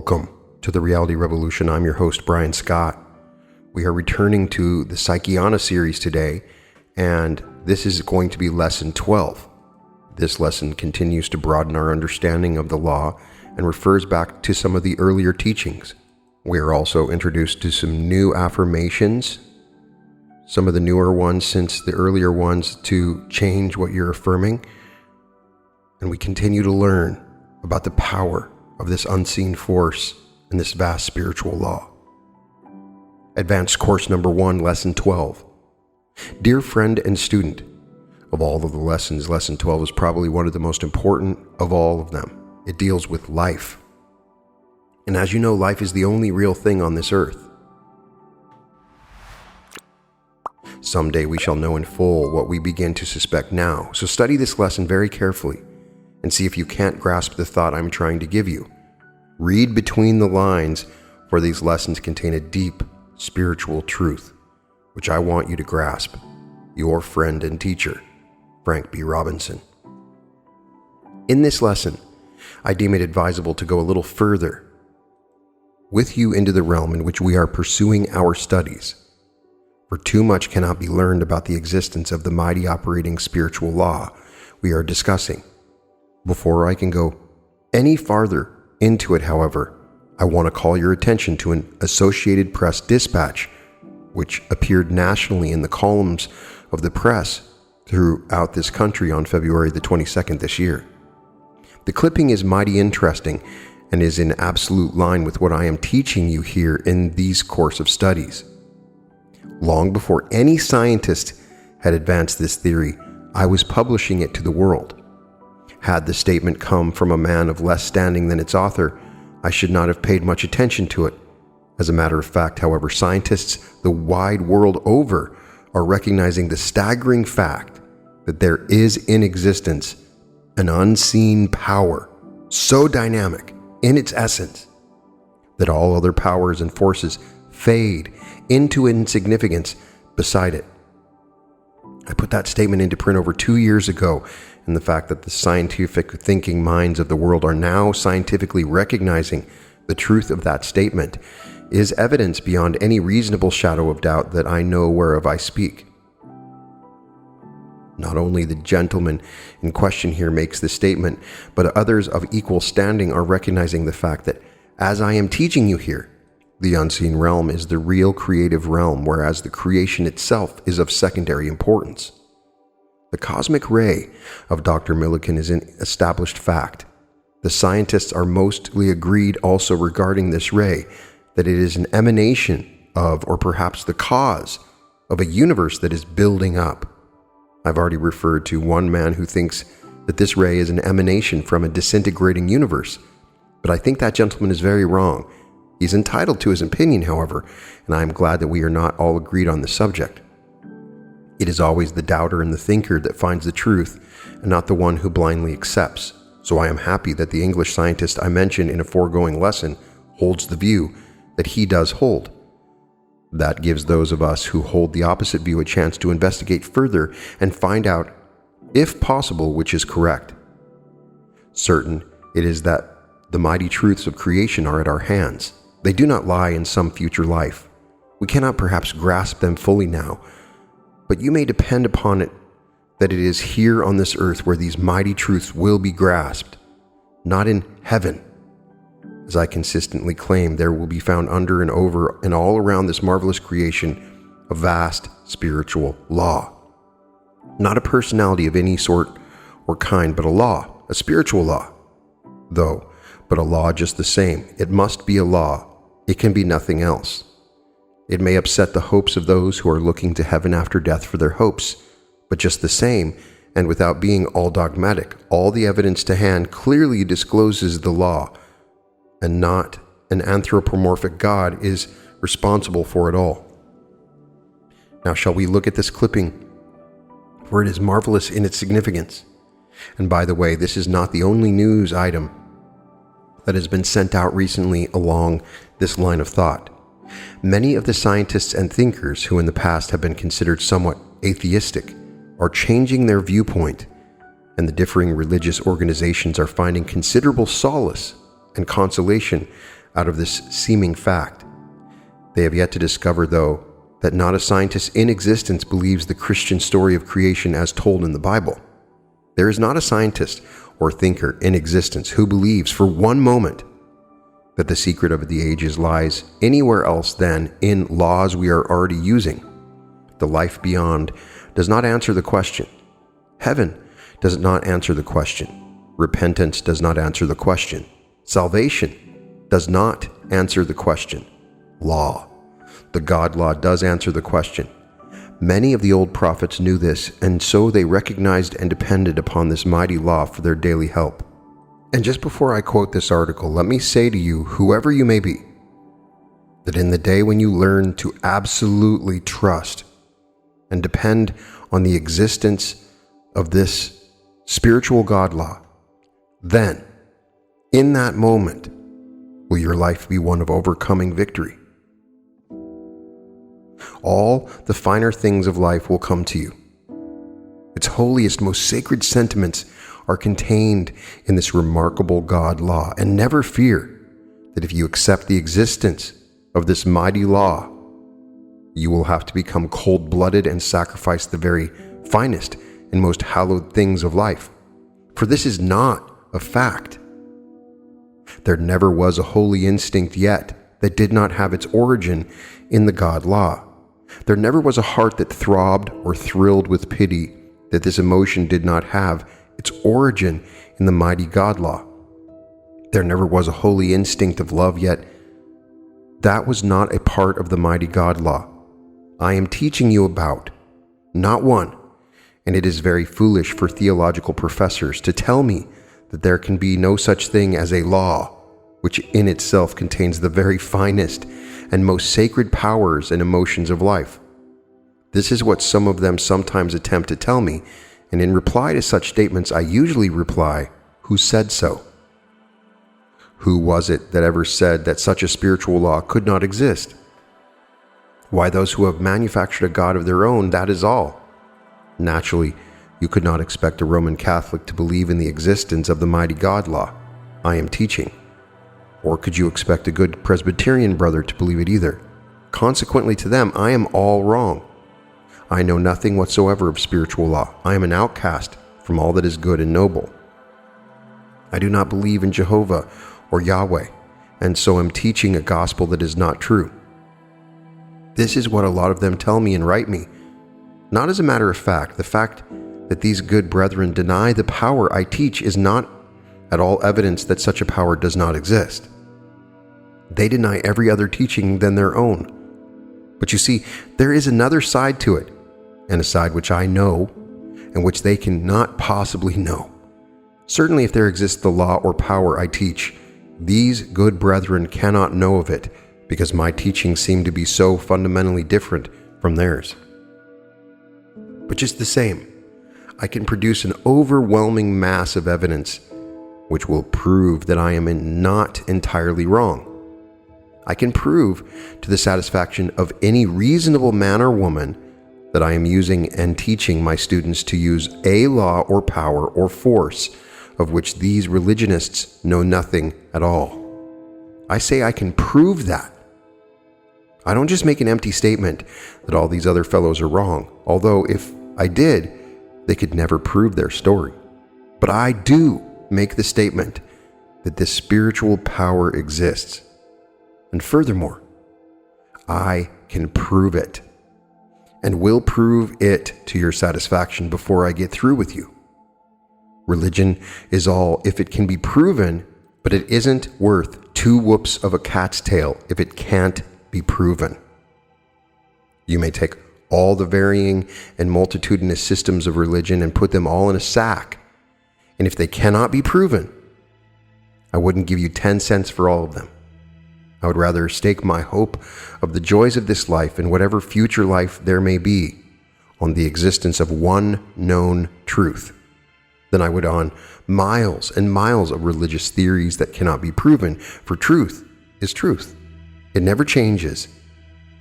Welcome to the Reality Revolution. I'm your host, Brian Scott. We are returning to the Psychiana series today, and this is going to be lesson 12. This lesson continues to broaden our understanding of the law and refers back to some of the earlier teachings. We are also introduced to some new affirmations, some of the newer ones since the earlier ones, to change what you're affirming. And we continue to learn about the power of this unseen force and this vast spiritual law. Advanced course number 1, lesson 12. Dear friend and student, of all of the lessons, lesson 12 is probably one of the most important of all of them. It deals with life. And as you know, life is the only real thing on this earth. Someday we shall know in full what we begin to suspect now. So study this lesson very carefully and see if you can't grasp the thought I'm trying to give you. Read between the lines, for these lessons contain a deep spiritual truth, which I want you to grasp. Your friend and teacher, Frank B. Robinson. In this lesson, I deem it advisable to go a little further with you into the realm in which we are pursuing our studies. For too much cannot be learned about the existence of the mighty operating spiritual law we are discussing. Before I can go any farther into it, however, I want to call your attention to an Associated Press dispatch which appeared nationally in the columns of the press throughout this country on February the 22nd this year. The clipping is mighty interesting and is in absolute line with what I am teaching you here in these course of studies. Long before any scientist had advanced this theory, I was publishing it to the world. Had the statement come from a man of less standing than its author, I should not have paid much attention to it. As a matter of fact, however, scientists the wide world over are recognizing the staggering fact that there is in existence an unseen power so dynamic in its essence that all other powers and forces fade into insignificance beside it. I put that statement into print over 2 years ago, and the fact that the scientific thinking minds of the world are now scientifically recognizing the truth of that statement is evidence beyond any reasonable shadow of doubt that I know whereof I speak. Not only the gentleman in question here makes this statement, but others of equal standing are recognizing the fact that, as I am teaching you here, the unseen realm is the real creative realm, whereas the creation itself is of secondary importance. The cosmic ray of Dr. Millikan is an established fact. The scientists are mostly agreed also regarding this ray, that it is an emanation of, or perhaps the cause of, a universe that is building up. I've already referred to one man who thinks that this ray is an emanation from a disintegrating universe, but I think that gentleman is very wrong. He's entitled to his opinion, however, and I am glad that we are not all agreed on the subject. It is always the doubter and the thinker that finds the truth, and not the one who blindly accepts. So I am happy that the English scientist I mentioned in a foregoing lesson holds the view that he does hold. That gives those of us who hold the opposite view a chance to investigate further and find out, if possible, which is correct. Certain it is that the mighty truths of creation are at our hands. They do not lie in some future life. We cannot perhaps grasp them fully now, but you may depend upon it that it is here on this earth where these mighty truths will be grasped, not in heaven. As I consistently claim, there will be found under and over and all around this marvelous creation a vast spiritual law. Not a personality of any sort or kind, but a law, a spiritual law. But a law just the same. It must be a law. It can be nothing else. It may upset the hopes of those who are looking to heaven after death for their hopes, but just the same, and without being all dogmatic, all the evidence to hand clearly discloses the law, and not an anthropomorphic God is responsible for it all. Now shall we look at this clipping, for it is marvelous in its significance. And by the way, this is not the only news item that has been sent out recently along this line of thought. Many of the scientists and thinkers who in the past have been considered somewhat atheistic are changing their viewpoint, and the differing religious organizations are finding considerable solace and consolation out of this seeming fact. They have yet to discover, though, that not a scientist in existence believes the Christian story of creation as told in the Bible. There is not a scientist or thinker in existence who believes for one moment that the secret of the ages lies anywhere else than in laws we are already using. The life beyond does not answer the question. Heaven does not answer the question. Repentance does not answer the question. Salvation does not answer the question. Law, the God law, does answer the question. Many of the old prophets knew this, and so they recognized and depended upon this mighty law for their daily help. And just before I quote this article, let me say to you, whoever you may be, that in the day when you learn to absolutely trust and depend on the existence of this spiritual God law, then, in that moment, will your life be one of overcoming victory. All the finer things of life will come to you. Its holiest, most sacred sentiments are contained in this remarkable God law. And never fear that if you accept the existence of this mighty law, you will have to become cold-blooded and sacrifice the very finest and most hallowed things of life. For this is not a fact. There never was a holy instinct yet that did not have its origin in the God law. There never was a heart that throbbed or thrilled with pity that this emotion did not have its origin in the mighty God law. There never was a holy instinct of love yet that was not a part of the mighty God law. I am teaching you about, not one, and it is very foolish for theological professors to tell me that there can be no such thing as a law, which in itself contains the very finest and most sacred powers and emotions of life. This is what some of them sometimes attempt to tell me, and in reply to such statements, I usually reply, who said so? Who was it that ever said that such a spiritual law could not exist? Why, those who have manufactured a God of their own, that is all. Naturally, you could not expect a Roman Catholic to believe in the existence of the mighty God law I am teaching. Or could you expect a good Presbyterian brother to believe it either? Consequently to them, I am all wrong. I know nothing whatsoever of spiritual law. I am an outcast from all that is good and noble. I do not believe in Jehovah or Yahweh, and so am teaching a gospel that is not true. This is what a lot of them tell me and write me. Not as a matter of fact, the fact that these good brethren deny the power I teach is not at all evidence that such a power does not exist. They deny every other teaching than their own. But you see, there is another side to it, and a side which I know, and which they cannot possibly know. Certainly if there exists the law or power I teach, these good brethren cannot know of it, because my teachings seem to be so fundamentally different from theirs. But just the same, I can produce an overwhelming mass of evidence which will prove that I am not entirely wrong. I can prove to the satisfaction of any reasonable man or woman that I am using and teaching my students to use a law or power or force of which these religionists know nothing at all. I say I can prove that. I don't just make an empty statement that all these other fellows are wrong, although if I did, they could never prove their story. But I do make the statement that this spiritual power exists. And furthermore, I can prove it, and will prove it to your satisfaction before I get through with you. Religion is all if it can be proven, but it isn't worth 2 whoops of a cat's tail if it can't be proven. You may take all the varying and multitudinous systems of religion and put them all in a sack, and if they cannot be proven, I wouldn't give you 10 cents for all of them. I would rather stake my hope of the joys of this life and whatever future life there may be on the existence of one known truth than I would on miles and miles of religious theories that cannot be proven, for truth is truth. It never changes.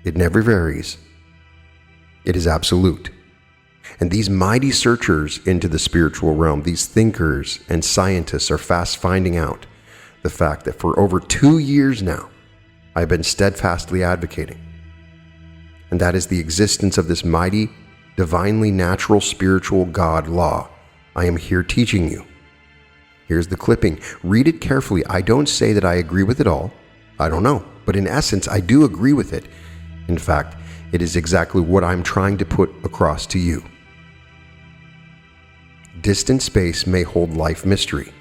It never varies. It is absolute. And these mighty searchers into the spiritual realm, these thinkers and scientists, are fast finding out the fact that for over 2 years now, I've been steadfastly advocating. And that is the existence of this mighty, divinely natural spiritual God law I am here teaching you. Here's the clipping. Read it carefully. I don't say that I agree with it all. I don't know. But in essence, I do agree with it. In fact, it is exactly what I'm trying to put across to you. Distant space may hold life mystery.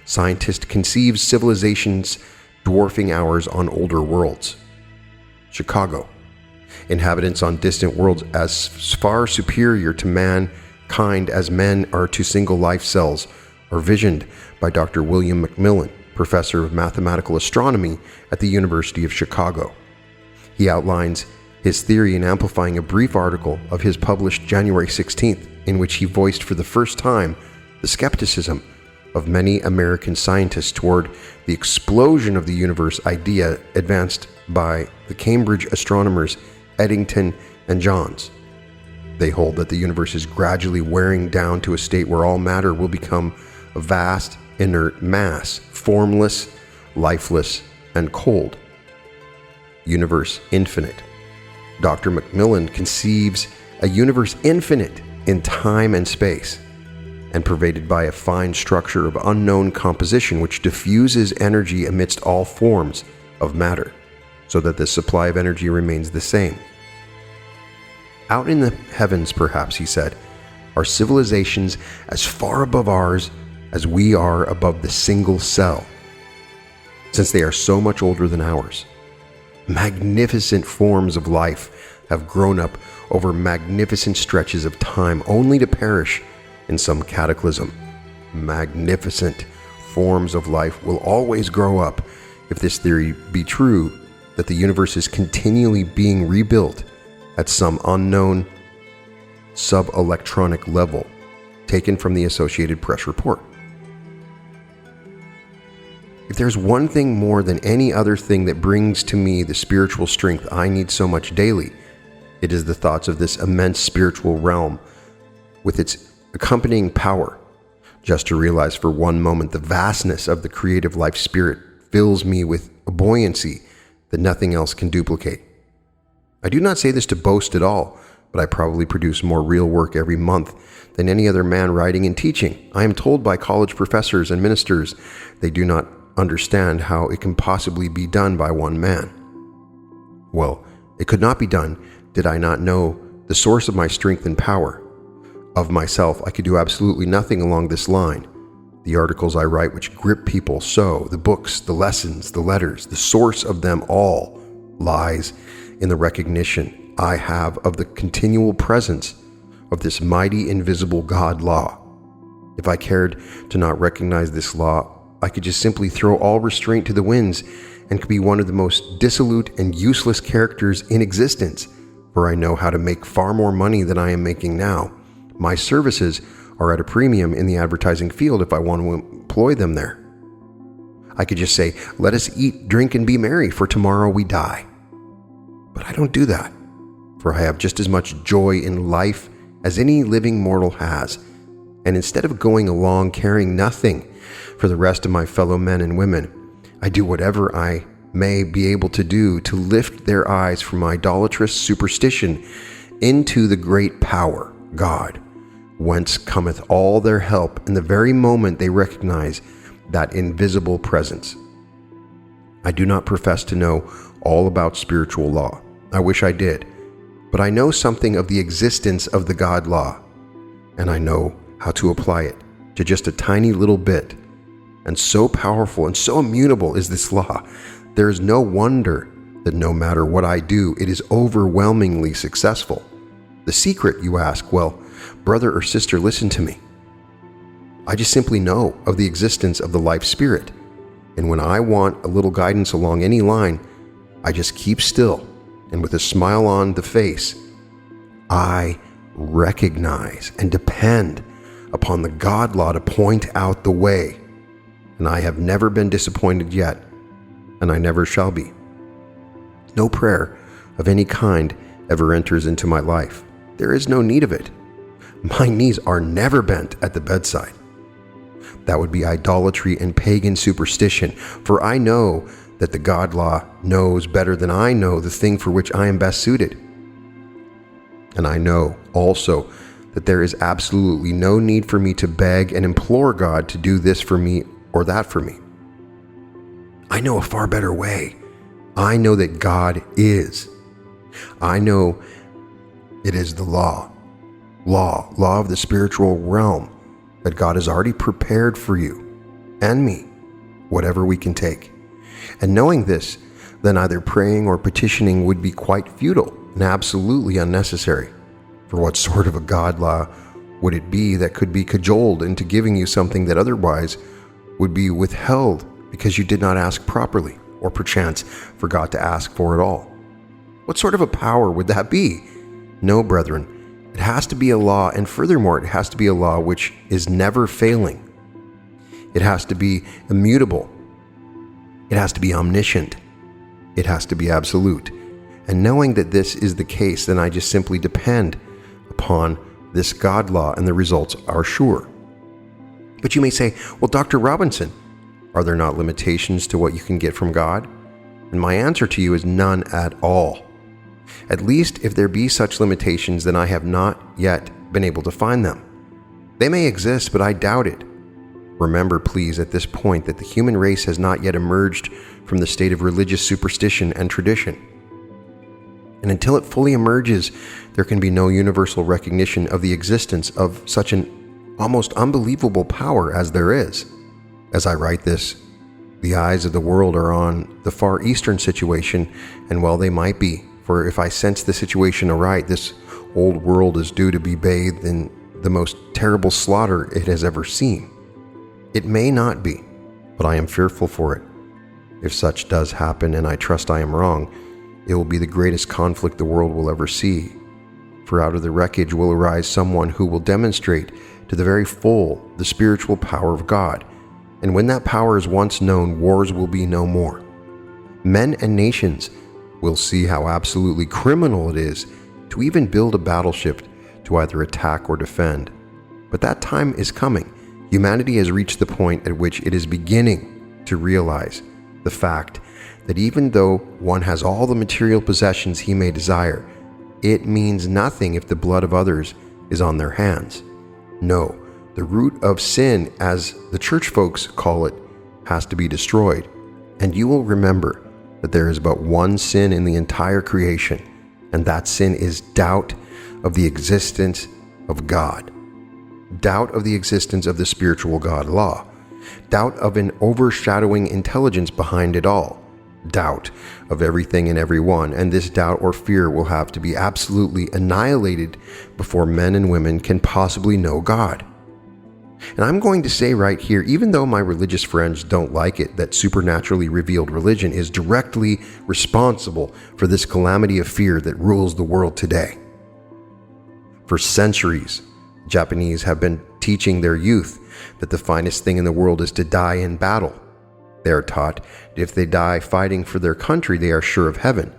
Scientists conceive civilizations dwarfing ours on older worlds. Chicago. Inhabitants on distant worlds as far superior to mankind as men are to single life cells are visioned by Dr. William Macmillan, professor of mathematical astronomy at the University of Chicago. He outlines his theory in amplifying a brief article of his published January 16th, in which he voiced for the first time the skepticism of many American scientists toward the explosion of the universe idea advanced by the Cambridge astronomers Eddington and Johns. They hold that the universe is gradually wearing down to a state where all matter will become a vast, inert mass, formless, lifeless, and cold. Universe infinite. Dr. Macmillan conceives a universe infinite in time and space, and pervaded by a fine structure of unknown composition which diffuses energy amidst all forms of matter, so that the supply of energy remains the same. Out in the heavens, perhaps, he said, are civilizations as far above ours as we are above the single cell, since they are so much older than ours. Magnificent forms of life have grown up over magnificent stretches of time, only to perish in some cataclysm. Magnificent forms of life will always grow up if this theory be true, that the universe is continually being rebuilt at some unknown sub-electronic level, taken from the Associated Press report. If there's one thing more than any other thing that brings to me the spiritual strength I need so much daily, it is the thoughts of this immense spiritual realm with its accompanying power. Just to realize for one moment the vastness of the creative life spirit fills me with a buoyancy that nothing else can duplicate. I do not say this to boast at all, but I probably produce more real work every month than any other man writing and teaching. I am told by college professors and ministers they do not understand how it can possibly be done by one man. Well, it could not be done did I not know the source of my strength and power. Of myself, I could do absolutely nothing along this line. The articles I write which grip people so, the books, the lessons, the letters, the source of them all lies in the recognition I have of the continual presence of this mighty invisible God law. If I cared to not recognize this law, I could just simply throw all restraint to the winds and could be one of the most dissolute and useless characters in existence, for I know how to make far more money than I am making now. My services are at a premium in the advertising field if I want to employ them there. I could just say, let us eat, drink, and be merry, for tomorrow we die. But I don't do that, for I have just as much joy in life as any living mortal has, and instead of going along caring nothing for the rest of my fellow men and women, I do whatever I may be able to do to lift their eyes from idolatrous superstition into the great power, God, whence cometh all their help in the very moment they recognize that invisible presence. I do not profess to know all about spiritual law. I wish I did, but I know something of the existence of the God law, and I know how to apply it to just a tiny little bit. And so powerful and so immutable is this law, there is no wonder that no matter what I do, it is overwhelmingly successful. The secret, you ask? Well, brother or sister, listen to me. I just simply know of the existence of the life spirit, and when I want a little guidance along any line, I just keep still, and with a smile on the face, I recognize and depend upon the God law to point out the way. And I have never been disappointed yet, and I never shall be. No prayer of any kind ever enters into my life. There is no need of it. My knees are never bent at the bedside. That would be idolatry and pagan superstition. For I know that the God law knows better than I know the thing for which I am best suited. And I know also that there is absolutely no need for me to beg and implore God to do this for me or that for me. I know a far better way. I know that God is. I know it is the law of the spiritual realm that God has already prepared for you and me, whatever we can take. And knowing this, then either praying or petitioning would be quite futile and absolutely unnecessary. For what sort of a God law would it be that could be cajoled into giving you something that otherwise would be withheld because you did not ask properly, or perchance forgot to ask for it all? What sort of a power would that be? No, brethren, it has to be a law, and furthermore, it has to be a law which is never failing. It has to be immutable. It has to be omniscient. It has to be absolute. And knowing that this is the case, then I just simply depend upon this God law, and the results are sure. But you may say, well, Dr. Robinson, are there not limitations to what you can get from God? And my answer to you is none at all. At least if there be such limitations, then I have not yet been able to find them. They may exist, but I doubt it. Remember, please, at this point that the human race has not yet emerged from the state of religious superstition and tradition. And until it fully emerges, there can be no universal recognition of the existence of such an almost unbelievable power as there is. As I write this, the eyes of the world are on the Far Eastern situation, and well, they might be, for if I sense the situation aright, this old world is due to be bathed in the most terrible slaughter it has ever seen. It may not be, but I am fearful for it. If such does happen, and I trust I am wrong, it will be the greatest conflict the world will ever see. For out of the wreckage will arise someone who will demonstrate to the very full the spiritual power of God. And when that power is once known, wars will be no more. Men and nations will see how absolutely criminal it is to even build a battleship to either attack or defend. But that time is coming. Humanity has reached the point at which it is beginning to realize the fact that even though one has all the material possessions he may desire, it means nothing if the blood of others is on their hands. No, the root of sin, as the church folks call it, has to be destroyed. And you will remember that there is but one sin in the entire creation, and that sin is doubt of the existence of God. Doubt of the existence of the spiritual God law. Doubt of an overshadowing intelligence behind it all. Doubt of everything and everyone, and this doubt or fear will have to be absolutely annihilated before men and women can possibly know God. And I'm going to say right here, even though my religious friends don't like it, that supernaturally revealed religion is directly responsible for this calamity of fear that rules the world today. For centuries, Japanese have been teaching their youth that the finest thing in the world is to die in battle. They are taught that if they die fighting for their country, they are sure of heaven.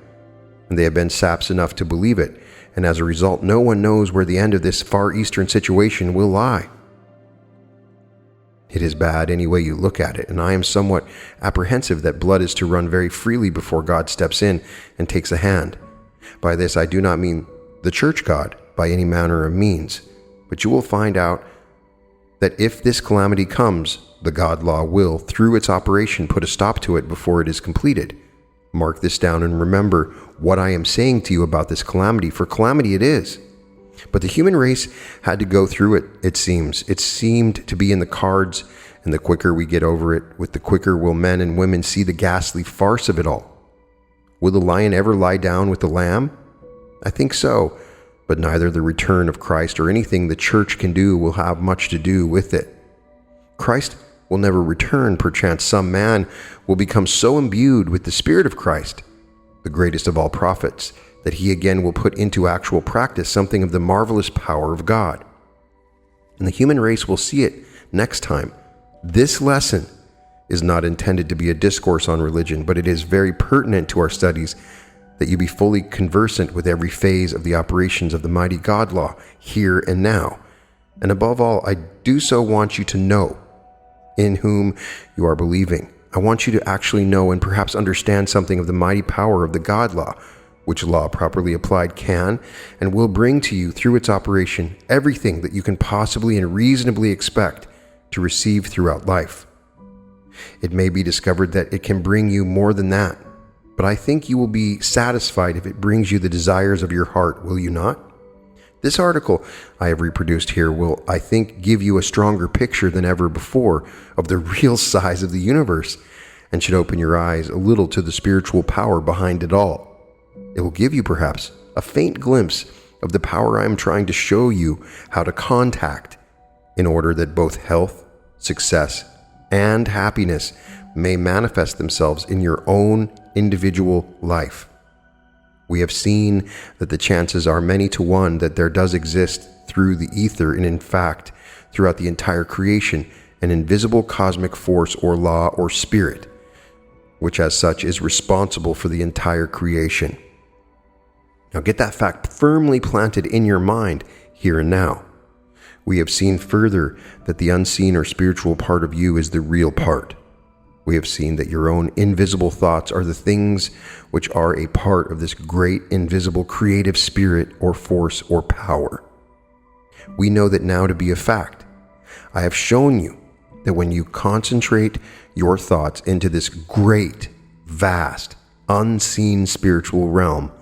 And they have been saps enough to believe it, and as a result, no one knows where the end of this Far Eastern situation will lie. It is bad any way you look at it, and I am somewhat apprehensive that blood is to run very freely before God steps in and takes a hand. By this I do not mean the church God by any manner of means, but you will find out that if this calamity comes, the God law will, through its operation, put a stop to it before it is completed. Mark this down and remember what I am saying to you about this calamity, for calamity it is. But the human race had to go through it, it seems. It seemed to be in the cards, and the quicker we get over it, with the quicker will men and women see the ghastly farce of it all. Will the lion ever lie down with the lamb? I think so, but neither the return of Christ or anything the church can do will have much to do with it. Christ will never return. Perchance some man will become so imbued with the Spirit of Christ, the greatest of all prophets, that he again will put into actual practice something of the marvelous power of God. And the human race will see it next time. This lesson is not intended to be a discourse on religion, but it is very pertinent to our studies that you be fully conversant with every phase of the operations of the mighty God law, here and now. And above all, I do so want you to know in whom you are believing. I want you to actually know and perhaps understand something of the mighty power of the God law, which law properly applied can and will bring to you through its operation everything that you can possibly and reasonably expect to receive throughout life. It may be discovered that it can bring you more than that, but I think you will be satisfied if it brings you the desires of your heart, will you not? This article I have reproduced here will, I think, give you a stronger picture than ever before of the real size of the universe and should open your eyes a little to the spiritual power behind it all. It will give you perhaps a faint glimpse of the power I am trying to show you how to contact in order that both health, success, and happiness may manifest themselves in your own individual life. We have seen that the chances are many to one that there does exist through the ether and in fact throughout the entire creation an invisible cosmic force or law or spirit, which as such is responsible for the entire creation. Now get that fact firmly planted in your mind here and now. We have seen further that the unseen or spiritual part of you is the real part. We have seen that your own invisible thoughts are the things which are a part of this great invisible creative spirit or force or power. We know that now to be a fact. I have shown you that when you concentrate your thoughts into this great, vast, unseen spiritual realm,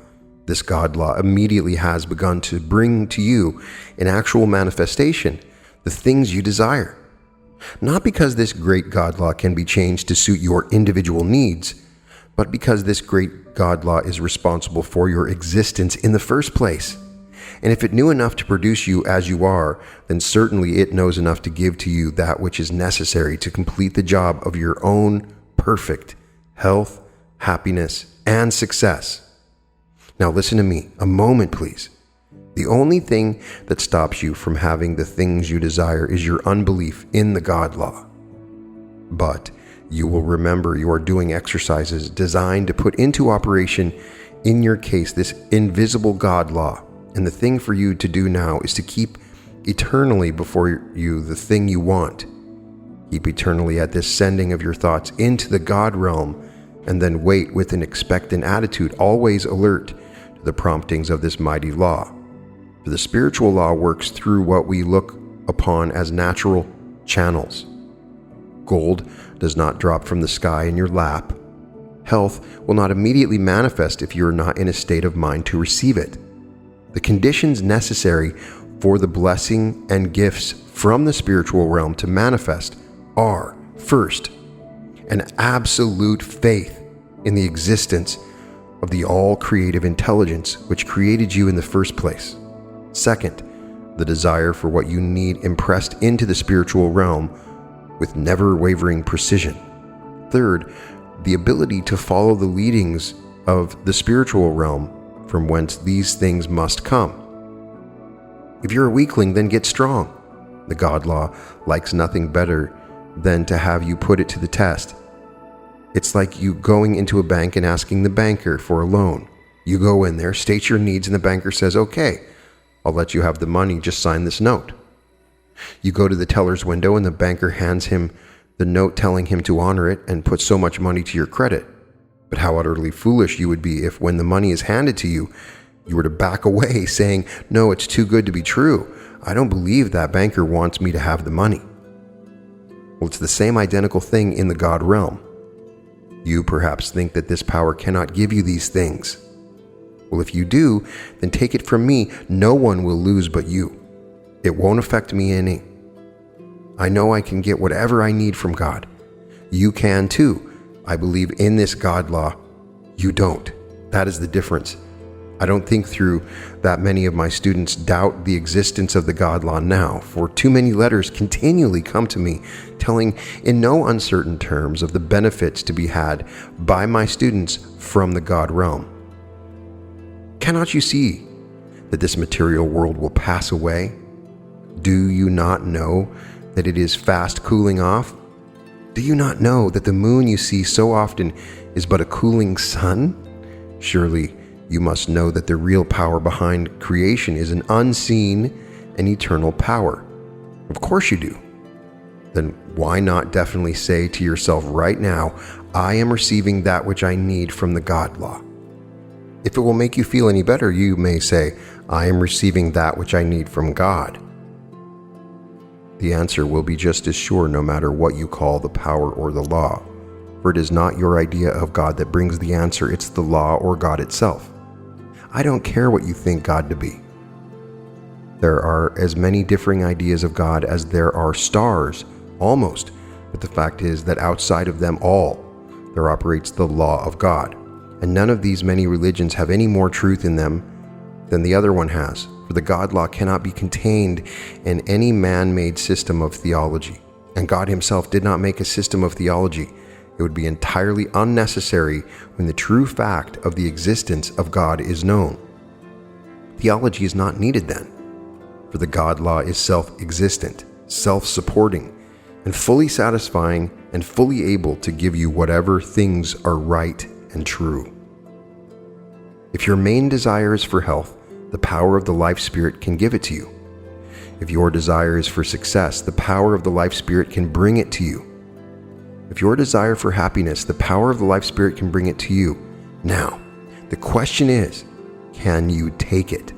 this God law immediately has begun to bring to you in actual manifestation the things you desire. Not because this great God law can be changed to suit your individual needs, but because this great God law is responsible for your existence in the first place. And if it knew enough to produce you as you are, then certainly it knows enough to give to you that which is necessary to complete the job of your own perfect health, happiness, and success. Now listen to me, a moment please. The only thing that stops you from having the things you desire is your unbelief in the God law. But you will remember you are doing exercises designed to put into operation, in your case, this invisible God law. And the thing for you to do now is to keep eternally before you the thing you want. Keep eternally at this sending of your thoughts into the God realm, and then wait with an expectant attitude, always alert to the promptings of this mighty law. For the spiritual law works through what we look upon as natural channels. Gold does not drop from the sky in your lap. Health will not immediately manifest if you are not in a state of mind to receive it. The conditions necessary for the blessing and gifts from the spiritual realm to manifest are, first, an absolute faith in the existence of the all-creative intelligence which created you in the first place. Second, the desire for what you need impressed into the spiritual realm with never-wavering precision. Third, the ability to follow the leadings of the spiritual realm from whence these things must come. If you're a weakling, then get strong. The God law likes nothing better than to have you put it to the test. It's like you going into a bank and asking the banker for a loan. You go in there, state your needs, and the banker says, okay, I'll let you have the money, just sign this note. You go to the teller's window and the banker hands him the note telling him to honor it and put so much money to your credit. But how utterly foolish you would be if when the money is handed to you, you were to back away saying, no, it's too good to be true. I don't believe that banker wants me to have the money. Well, it's the same identical thing in the God realm. You perhaps think that this power cannot give you these things. Well, if you do, then take it from me, no one will lose but you. It won't affect me any. I know I can get whatever I need from God. You can too. I believe in this God law. You don't. That is the difference. I don't think through that many of my students doubt the existence of the God law now, for too many letters continually come to me telling in no uncertain terms of the benefits to be had by my students from the God realm. Cannot you see that this material world will pass away? Do you not know that it is fast cooling off? Do you not know that the moon you see so often is but a cooling sun? Surely you must know that the real power behind creation is an unseen and eternal power. Of course you do. then why not definitely say to yourself right now, I am receiving that which I need from the God law? If it will make you feel any better, you may say, I am receiving that which I need from God. The answer will be just as sure no matter what you call the power or the law, for it is not your idea of God that brings the answer, it's the law or God itself. I don't care what you think God to be. There are as many differing ideas of God as there are stars, almost, but the fact is that outside of them all, there operates the law of God, and none of these many religions have any more truth in them than the other one has, for the God law cannot be contained in any man-made system of theology, and God himself did not make a system of theology. It would be entirely unnecessary when the true fact of the existence of God is known. Theology is not needed then, for the God law is self-existent, self-supporting, and fully satisfying and fully able to give you whatever things are right and true. If your main desire is for health, the power of the life spirit can give it to you. If your desire is for success, the power of the life spirit can bring it to you. If your desire for happiness, the power of the life spirit can bring it to you. Now, the question is, can you take it?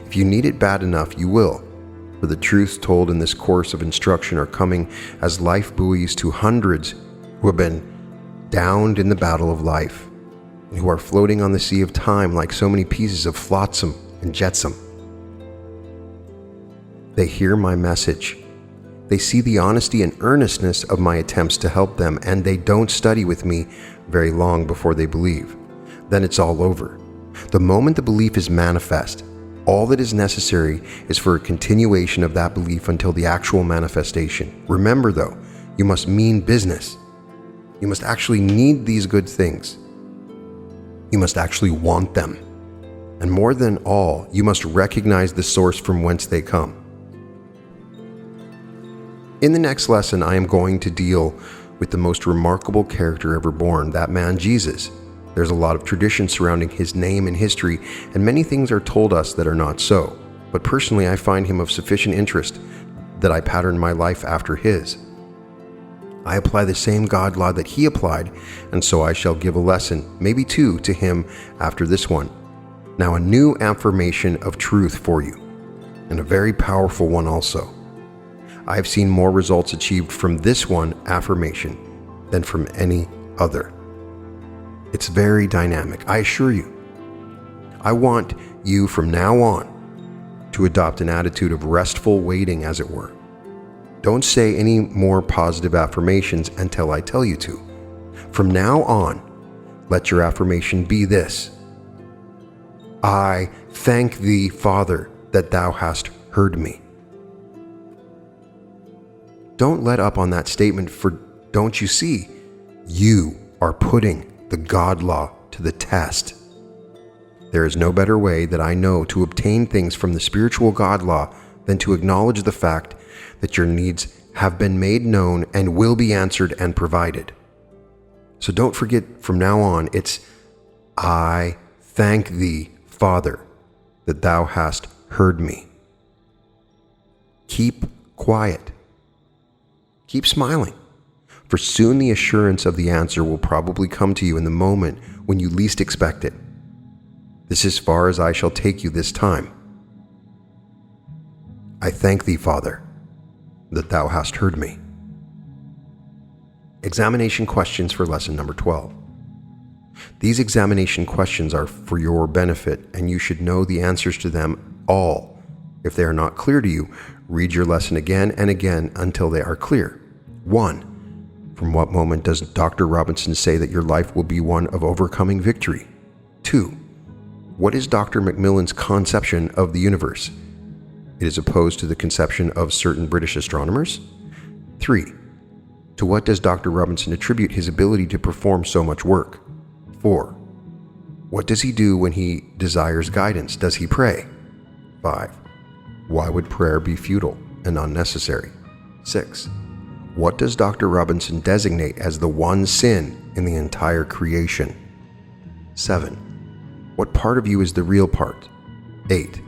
If you need it bad enough, you will, for the truths told in this course of instruction are coming as life buoys to hundreds who have been downed in the battle of life, and who are floating on the sea of time like so many pieces of flotsam and jetsam. They hear my message. They see the honesty and earnestness of my attempts to help them, and they don't study with me very long before they believe. Then it's all over. The moment the belief is manifest, all that is necessary is for a continuation of that belief until the actual manifestation. Remember though, you must mean business. You must actually need these good things. You must actually want them. And more than all, you must recognize the source from whence they come. In the next lesson, I am going to deal with the most remarkable character ever born, that man Jesus. There's a lot of tradition surrounding his name and history, and many things are told us that are not so. But personally, I find him of sufficient interest that I pattern my life after his. I apply the same God law that he applied, and so I shall give a lesson, maybe two, to him after this one. Now a new affirmation of truth for you, and a very powerful one also. I have seen more results achieved from this one affirmation than from any other. It's very dynamic, I assure you. I want you from now on to adopt an attitude of restful waiting, as it were. Don't say any more positive affirmations until I tell you to. From now on, let your affirmation be this: I thank thee, Father, that thou hast heard me. Don't let up on that statement, for don't you see, you are putting the God law to the test. There is no better way that I know to obtain things from the spiritual God law than to acknowledge the fact that your needs have been made known and will be answered and provided. So don't forget from now on, it's I thank thee, Father, that thou hast heard me. Keep quiet. Keep smiling, for soon the assurance of the answer will probably come to you in the moment when you least expect it. This is far as I shall take you this time. I thank thee, Father, that thou hast heard me. Examination questions for lesson number 12. These examination questions are for your benefit, and you should know the answers to them all. If they are not clear to you, read your lesson again and again until they are clear. 1. From what moment does Dr. Robinson say that your life will be one of overcoming victory? 2. What is Dr. Macmillan's conception of the universe? It is opposed to the conception of certain British astronomers. 3. To what does Dr. Robinson attribute his ability to perform so much work? 4. What does he do when he desires guidance? Does he pray? 5. Why would prayer be futile and unnecessary? 6. What does Dr. Robinson designate as the one sin in the entire creation? 7. What part of you is the real part? 8.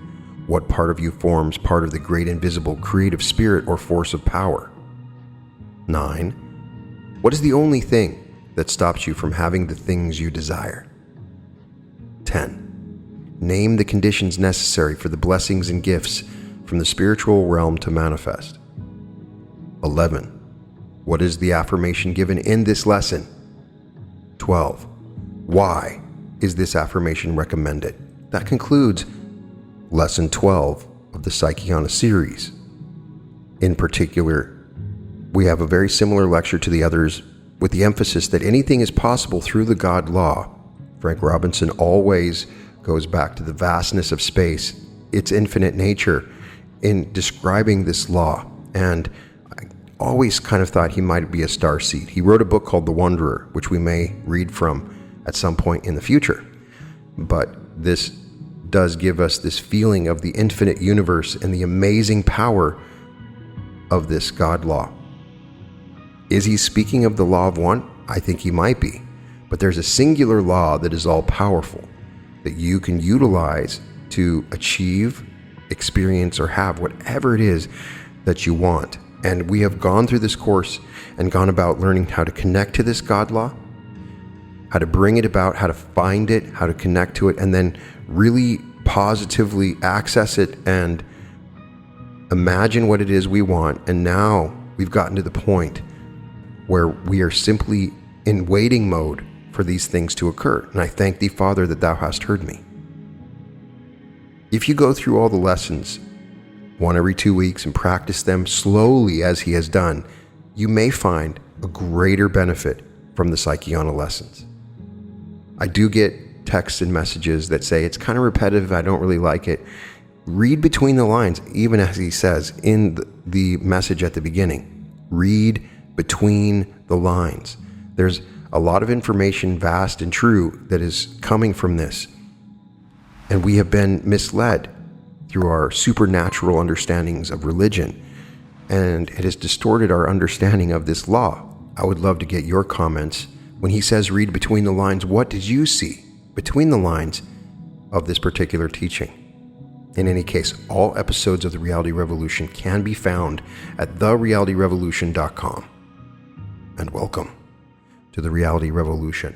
What part of you forms part of the great invisible creative spirit or force of power? 9. What is the only thing that stops you from having the things you desire? 10. Name the conditions necessary for the blessings and gifts from the spiritual realm to manifest. 11. What is the affirmation given in this lesson? 12. Why is this affirmation recommended? That concludes Lesson 12 of the Psychiana series. In particular, we have a very similar lecture to the others with the emphasis that anything is possible through the God law. Frank Robinson always goes back to the vastness of space, its infinite nature, in describing this law. And I always kind of thought he might be a starseed. He wrote a book called The Wanderer, which we may read from at some point in the future. But this does give us this feeling of the infinite universe and the amazing power of this God law. Is he speaking of the law of one? I think he might be. But there's a singular law that is all powerful, that you can utilize to achieve, experience, or have whatever it is that you want. And we have gone through this course and gone about learning how to connect to this God law, how to bring it about, how to find it, how to connect to it, and then really positively access it and imagine what it is we want. And now we've gotten to the point where we are simply in waiting mode for these things to occur. And I thank thee, Father, that thou hast heard me. If you go through all the lessons, one every 2 weeks, and practice them slowly as he has done, you may find a greater benefit from the Psychiana lessons. I do get texts and messages that say it's kind of repetitive, I don't really like it. Read between the lines, even as he says in the message at the beginning. Read between the lines. There's a lot of information, vast and true, that is coming from this. And we have been misled through our supernatural understandings of religion, and it has distorted our understanding of this law. I would love to get your comments. When he says read between the lines, what did you see between the lines of this particular teaching? In any case, all episodes of The Reality Revolution can be found at therealityrevolution.com. And welcome to The Reality Revolution.